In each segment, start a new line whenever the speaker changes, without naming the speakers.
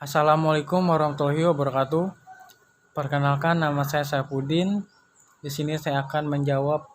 Assalamualaikum warahmatullahi wabarakatuh. Perkenalkan, nama saya Saifuddin. Di sini saya akan menjawab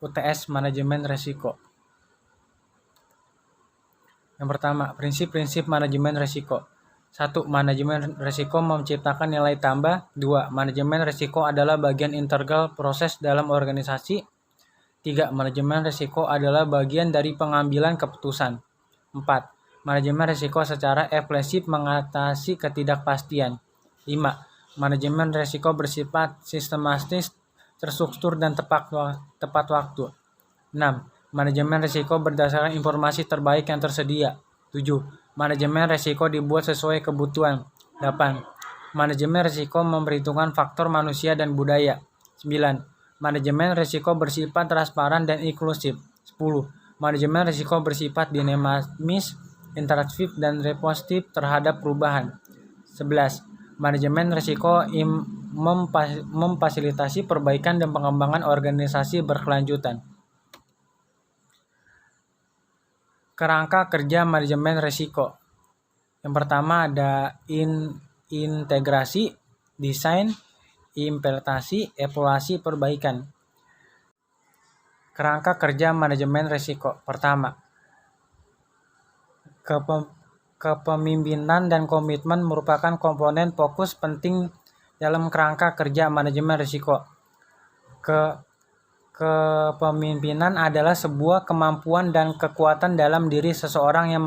UTS Manajemen Risiko. Yang pertama, prinsip-prinsip manajemen risiko. 1. Manajemen risiko menciptakan nilai tambah. 2. Manajemen risiko adalah bagian integral proses dalam organisasi. 3. Manajemen risiko adalah bagian dari pengambilan keputusan. 4. Manajemen risiko secara efektif mengatasi ketidakpastian. 5. Manajemen risiko bersifat sistematis, terstruktur, dan tepat waktu. 6. Manajemen risiko berdasarkan informasi terbaik yang tersedia. 7. Manajemen risiko dibuat sesuai kebutuhan. 8. Manajemen risiko memperhitungkan faktor manusia dan budaya. 9. Manajemen risiko bersifat transparan dan inklusif. 10. Manajemen risiko bersifat dinamis, interaktif, dan responsif terhadap perubahan. 11. Manajemen risiko memfasilitasi perbaikan dan pengembangan organisasi berkelanjutan. Kerangka kerja manajemen risiko. Yang pertama ada integrasi, desain, implementasi, evaluasi, perbaikan. Kerangka kerja manajemen risiko. Pertama, kepemimpinan dan komitmen merupakan komponen fokus penting dalam kerangka kerja manajemen risiko. Kepemimpinan adalah sebuah kemampuan dan kekuatan dalam diri seseorang yang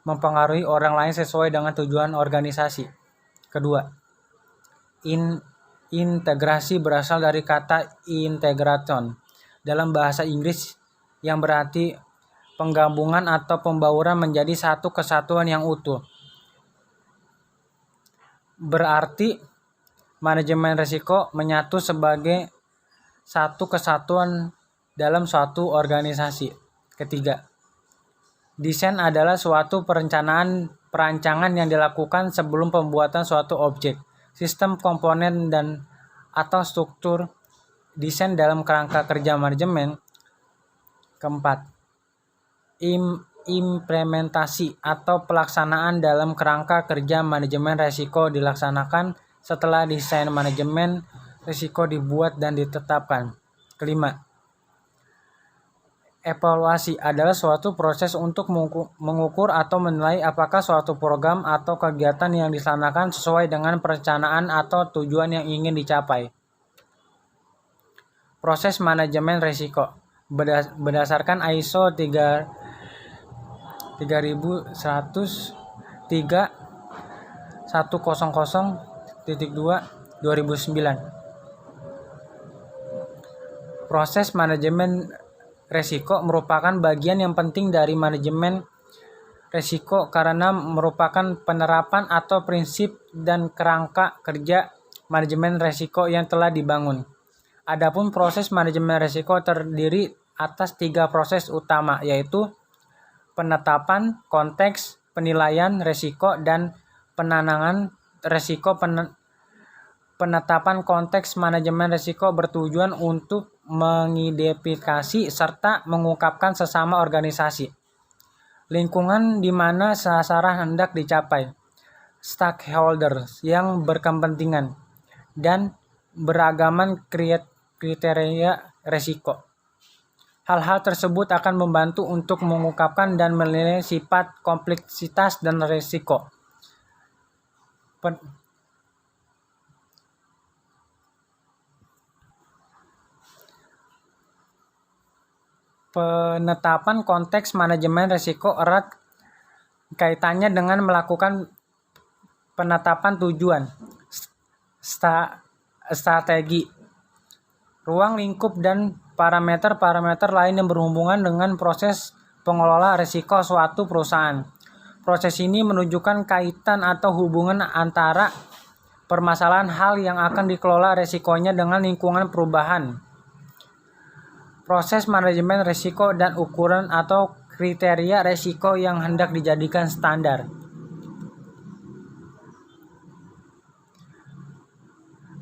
mempengaruhi orang lain sesuai dengan tujuan organisasi. Kedua, integrasi berasal dari kata integration dalam bahasa Inggris yang berarti penggabungan atau pembauran menjadi satu kesatuan yang utuh. Berarti manajemen risiko menyatu sebagai satu kesatuan dalam suatu organisasi. Ketiga, desain adalah suatu perancangan yang dilakukan sebelum pembuatan suatu objek, sistem, komponen, dan atau struktur. Desain dalam kerangka kerja manajemen. Keempat, implementasi atau pelaksanaan dalam kerangka kerja manajemen risiko dilaksanakan setelah desain manajemen risiko dibuat dan ditetapkan. Kelima, evaluasi adalah suatu proses untuk mengukur atau menilai apakah suatu program atau kegiatan yang dilaksanakan sesuai dengan perencanaan atau tujuan yang ingin dicapai. Proses manajemen risiko berdasarkan ISO 3103 100.2 2009. Proses manajemen risiko merupakan bagian yang penting dari manajemen risiko karena merupakan penerapan atau prinsip dan kerangka kerja manajemen risiko yang telah dibangun. Adapun proses manajemen risiko terdiri atas 3 proses utama, yaitu penetapan konteks, penilaian risiko, dan penanganan risiko. Penetapan konteks manajemen risiko bertujuan untuk mengidentifikasi serta mengungkapkan sesama organisasi, lingkungan di mana sasaran hendak dicapai, stakeholders yang berkepentingan, dan beragaman kriteria risiko. Hal-hal tersebut akan membantu untuk mengungkapkan dan menilai sifat, kompleksitas, dan risiko. Penetapan konteks manajemen risiko erat kaitannya dengan melakukan penetapan tujuan, strategi, ruang lingkup, dan parameter-parameter lain yang berhubungan dengan proses pengelola risiko suatu perusahaan. Proses ini menunjukkan kaitan atau hubungan antara permasalahan hal yang akan dikelola risikonya dengan lingkungan perubahan, proses manajemen risiko, dan ukuran atau kriteria risiko yang hendak dijadikan standar.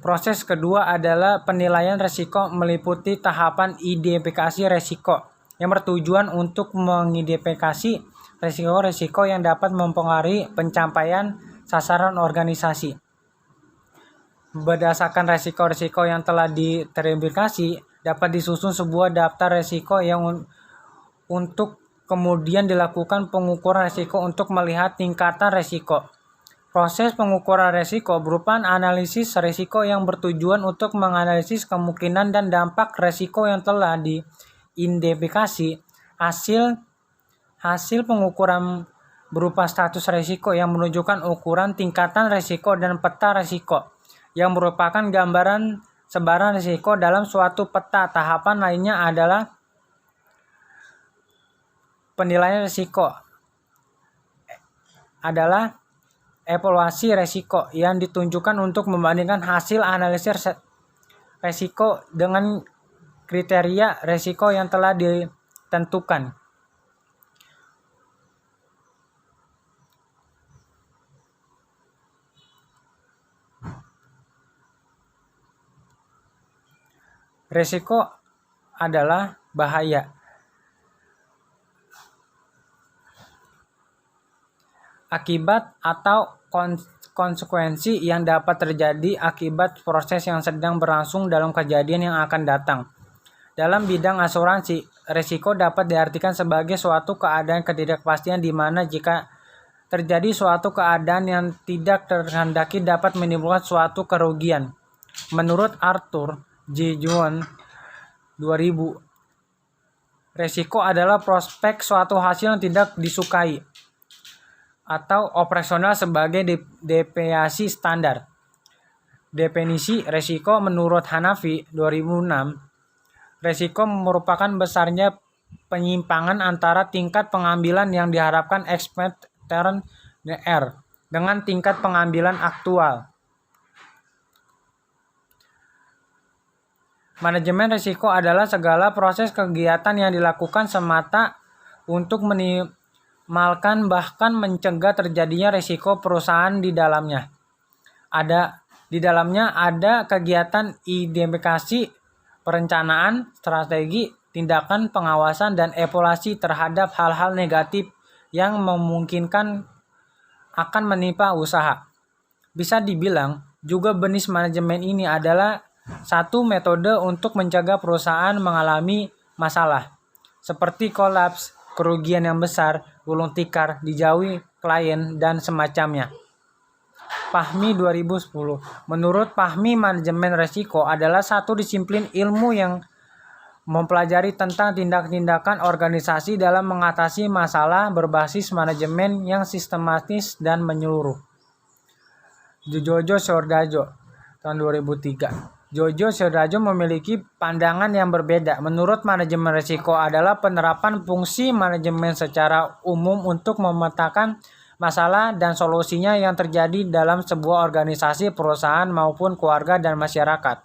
Proses kedua adalah penilaian risiko, meliputi tahapan identifikasi risiko yang bertujuan untuk mengidentifikasi resiko-resiko yang dapat mempengaruhi pencapaian sasaran organisasi. Berdasarkan resiko-resiko yang telah diidentifikasi, dapat disusun sebuah daftar resiko yang untuk kemudian dilakukan pengukuran resiko untuk melihat tingkatan resiko. Proses pengukuran resiko berupa analisis resiko yang bertujuan untuk menganalisis kemungkinan dan dampak resiko yang telah diidentifikasi. Hasil pengukuran berupa status resiko yang menunjukkan ukuran tingkatan resiko dan peta resiko yang merupakan gambaran sebaran resiko dalam suatu peta. Tahapan lainnya adalah penilaian resiko, adalah evaluasi resiko yang ditunjukkan untuk membandingkan hasil analisis resiko dengan kriteria resiko yang telah ditentukan. Resiko adalah bahaya. Akibat atau konsekuensi yang dapat terjadi akibat proses yang sedang berlangsung dalam kejadian yang akan datang. Dalam bidang asuransi, resiko dapat diartikan sebagai suatu keadaan ketidakpastian di mana jika terjadi suatu keadaan yang tidak terhendaki dapat menimbulkan suatu kerugian. Menurut Arthur J. Jones 2000, resiko adalah prospek suatu hasil yang tidak disukai atau operasional sebagai deviasi standar. Definisi resiko menurut Hanafi 2006, resiko merupakan besarnya penyimpangan antara tingkat pengambilan yang diharapkan expected R dengan tingkat pengambilan aktual. Manajemen risiko adalah segala proses kegiatan yang dilakukan semata untuk minimalkan bahkan mencegah terjadinya risiko perusahaan di dalamnya. Di dalamnya ada kegiatan identifikasi, perencanaan, strategi, tindakan, pengawasan, dan evaluasi terhadap hal-hal negatif yang memungkinkan akan menimpa usaha. Bisa dibilang juga jenis manajemen ini adalah satu metode untuk mencegah perusahaan mengalami masalah seperti kolaps, kerugian yang besar, gulung tikar, dijauhi klien, dan semacamnya. Fahmi 2010. Menurut Fahmi, manajemen risiko adalah satu disiplin ilmu yang mempelajari tentang tindak-tindakan organisasi dalam mengatasi masalah berbasis manajemen yang sistematis dan menyeluruh. Jojo Sordajo tahun 2003. Jojo Sordajo memiliki pandangan yang berbeda. Menurut manajemen risiko adalah penerapan fungsi manajemen secara umum untuk memetakan masalah dan solusinya yang terjadi dalam sebuah organisasi, perusahaan, maupun keluarga dan masyarakat.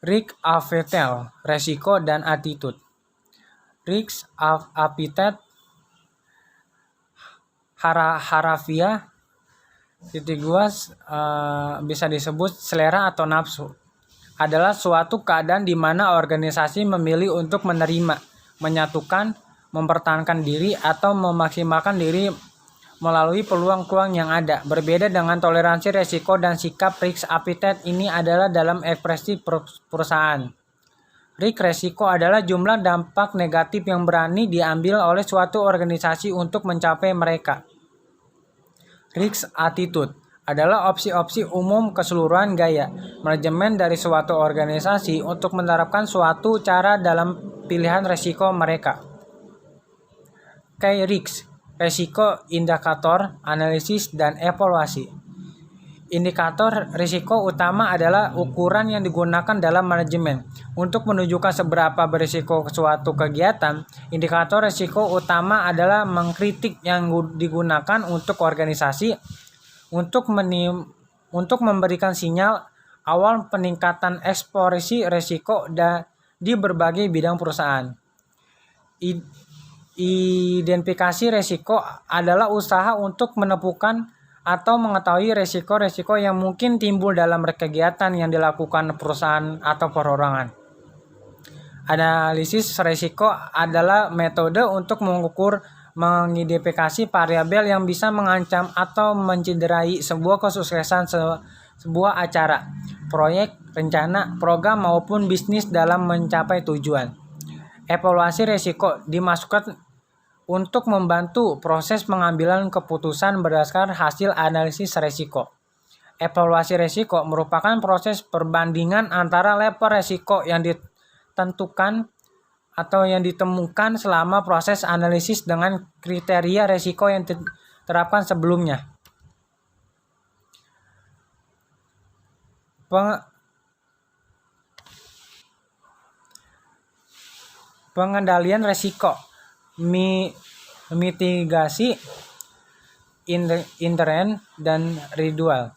Rick Avetel, resiko dan attitude. Risk appetite harafiah bisa disebut selera atau nafsu, adalah suatu keadaan di mana organisasi memilih untuk menerima, menyatukan, mempertahankan diri, atau memaksimalkan diri melalui peluang-peluang yang ada. Berbeda dengan toleransi resiko dan sikap risk appetite ini adalah dalam ekspresi perusahaan. Resiko adalah jumlah dampak negatif yang berani diambil oleh suatu organisasi untuk mencapai mereka. Risk attitude adalah opsi-opsi umum keseluruhan gaya manajemen dari suatu organisasi untuk menerapkan suatu cara dalam pilihan risiko mereka. Key risk, risiko, indikator, analisis, dan evaluasi. Indikator risiko utama adalah ukuran yang digunakan dalam manajemen untuk menunjukkan seberapa berisiko suatu kegiatan. Indikator risiko utama adalah mengkritik yang digunakan untuk organisasi untuk memberikan sinyal awal peningkatan eksplorasi risiko di berbagai bidang perusahaan. Identifikasi risiko adalah usaha untuk menemukan atau mengetahui resiko-resiko yang mungkin timbul dalam kegiatan yang dilakukan perusahaan atau perorangan. Analisis resiko adalah metode untuk mengukur, mengidentifikasi variabel yang bisa mengancam atau mencederai sebuah kesuksesan sebuah acara, proyek, rencana, program maupun bisnis dalam mencapai tujuan. Evaluasi resiko dimasukkan untuk membantu proses pengambilan keputusan berdasarkan hasil analisis resiko. Evaluasi resiko merupakan proses perbandingan antara level resiko yang ditentukan atau yang ditemukan selama proses analisis dengan kriteria resiko yang diterapkan sebelumnya. Pengendalian resiko, mitigasi, intern, dan residual.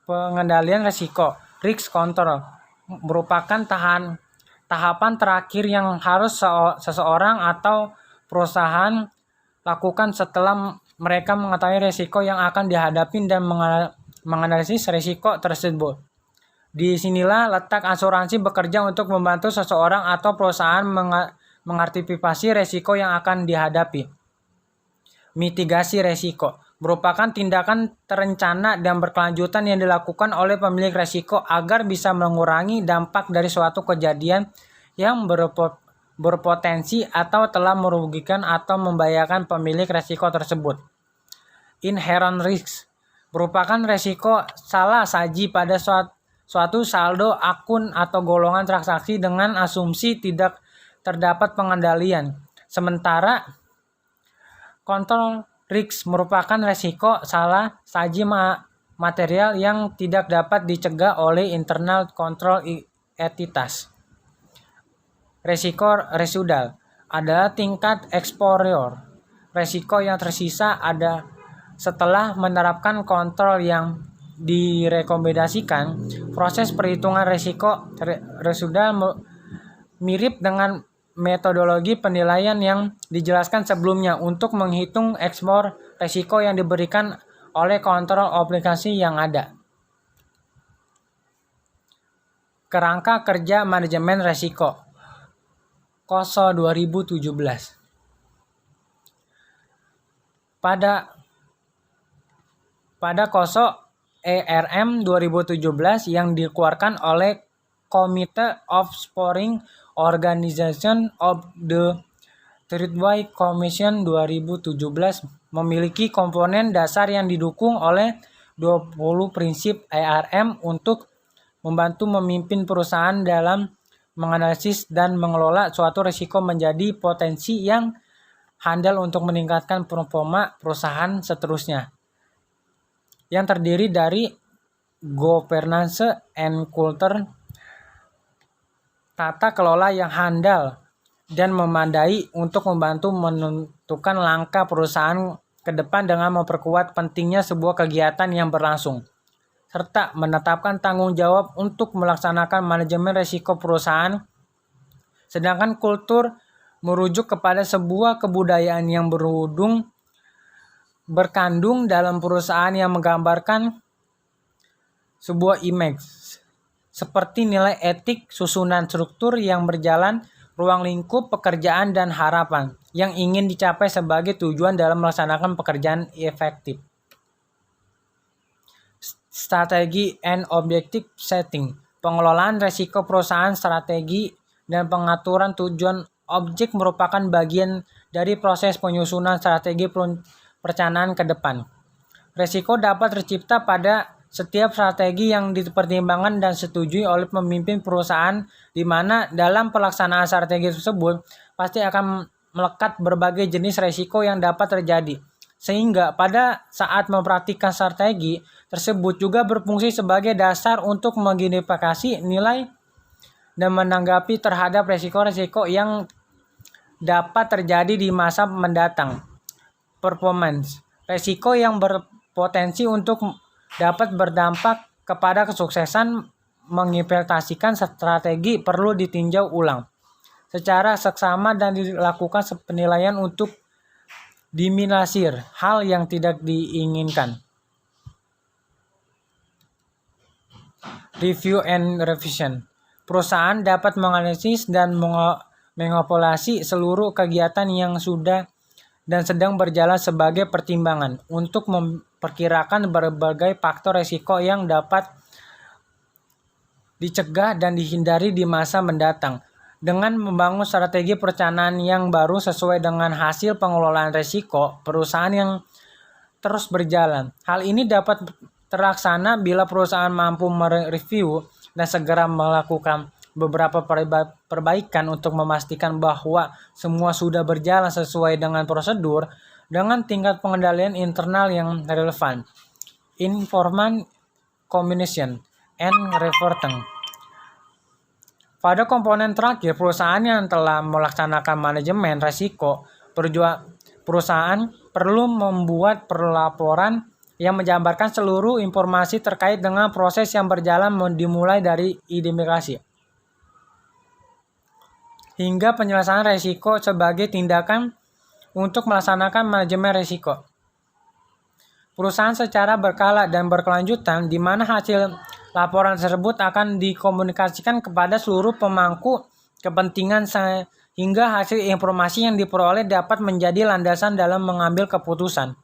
Pengendalian resiko, risk control, merupakan tahapan terakhir yang harus seseorang atau perusahaan lakukan setelah mereka mengetahui resiko yang akan dihadapi dan menganalisis resiko tersebut. Disinilah letak asuransi bekerja untuk membantu seseorang atau perusahaan mengantisipasi resiko yang akan dihadapi. Mitigasi resiko merupakan tindakan terencana dan berkelanjutan yang dilakukan oleh pemilik resiko agar bisa mengurangi dampak dari suatu kejadian yang berpotensi atau telah merugikan atau membahayakan pemilik resiko tersebut. Inherent risk merupakan resiko salah saji pada suatu saldo akun atau golongan transaksi dengan asumsi tidak terdapat pengendalian. Sementara control risk merupakan resiko salah saji material yang tidak dapat dicegah oleh internal control entitas. Resiko residual adalah tingkat exposure resiko yang tersisa ada setelah menerapkan kontrol yang direkomendasikan. Proses perhitungan resiko residual mirip dengan metodologi penilaian yang dijelaskan sebelumnya untuk menghitung exposure resiko yang diberikan oleh kontrol aplikasi yang ada. Kerangka kerja manajemen resiko KOSO 2017. Pada KOSO ERM 2017 yang dikeluarkan oleh Committee of Scoring Organization of the Trustwise Commission 2017 memiliki komponen dasar yang didukung oleh 20 prinsip ERM untuk membantu memimpin perusahaan dalam menganalisis dan mengelola suatu risiko menjadi potensi yang handal untuk meningkatkan performa perusahaan seterusnya. Yang terdiri dari governance and culture, tata kelola yang handal dan memadai untuk membantu menentukan langkah perusahaan ke depan dengan memperkuat pentingnya sebuah kegiatan yang berlangsung, serta menetapkan tanggung jawab untuk melaksanakan manajemen risiko perusahaan. Sedangkan kultur merujuk kepada sebuah kebudayaan yang berkandung dalam perusahaan yang menggambarkan sebuah image, seperti nilai etik, susunan struktur yang berjalan, ruang lingkup pekerjaan, dan harapan yang ingin dicapai sebagai tujuan dalam melaksanakan pekerjaan efektif. Strategi and objective setting, pengelolaan risiko perusahaan, strategi, dan pengaturan tujuan objek merupakan bagian dari proses penyusunan strategi perencanaan ke depan. Risiko dapat tercipta pada setiap strategi yang dipertimbangkan dan disetujui oleh pemimpin perusahaan, di mana dalam pelaksanaan strategi tersebut pasti akan melekat berbagai jenis risiko yang dapat terjadi. Sehingga pada saat mempraktikkan strategi tersebut juga berfungsi sebagai dasar untuk mengidentifikasi nilai dan menanggapi terhadap risiko-risiko yang dapat terjadi di masa mendatang. Performance, risiko yang berpotensi untuk dapat berdampak kepada kesuksesan mengimplementasikan strategi perlu ditinjau ulang. secara seksama dan dilakukan penilaian untuk diminimalisir hal yang tidak diinginkan. Review and revision. Perusahaan dapat menganalisis dan mengevaluasi seluruh kegiatan yang sudah dan sedang berjalan sebagai pertimbangan untuk memperkirakan berbagai faktor risiko yang dapat dicegah dan dihindari di masa mendatang. Dengan membangun strategi perencanaan yang baru sesuai dengan hasil pengelolaan risiko perusahaan yang terus berjalan. Hal ini dapat terlaksana bila perusahaan mampu mereview dan segera melakukan beberapa perbaikan untuk memastikan bahwa semua sudah berjalan sesuai dengan prosedur dengan tingkat pengendalian internal yang relevan. Information communication and reporting. Pada komponen terakhir, perusahaan yang telah melaksanakan manajemen risiko, perusahaan perlu membuat pelaporan yang menjabarkan seluruh informasi terkait dengan proses yang berjalan dimulai dari identifikasi hingga penyelesaian risiko sebagai tindakan untuk melaksanakan manajemen risiko. Perusahaan secara berkala dan berkelanjutan di mana hasil laporan tersebut akan dikomunikasikan kepada seluruh pemangku kepentingan sehingga hasil informasi yang diperoleh dapat menjadi landasan dalam mengambil keputusan.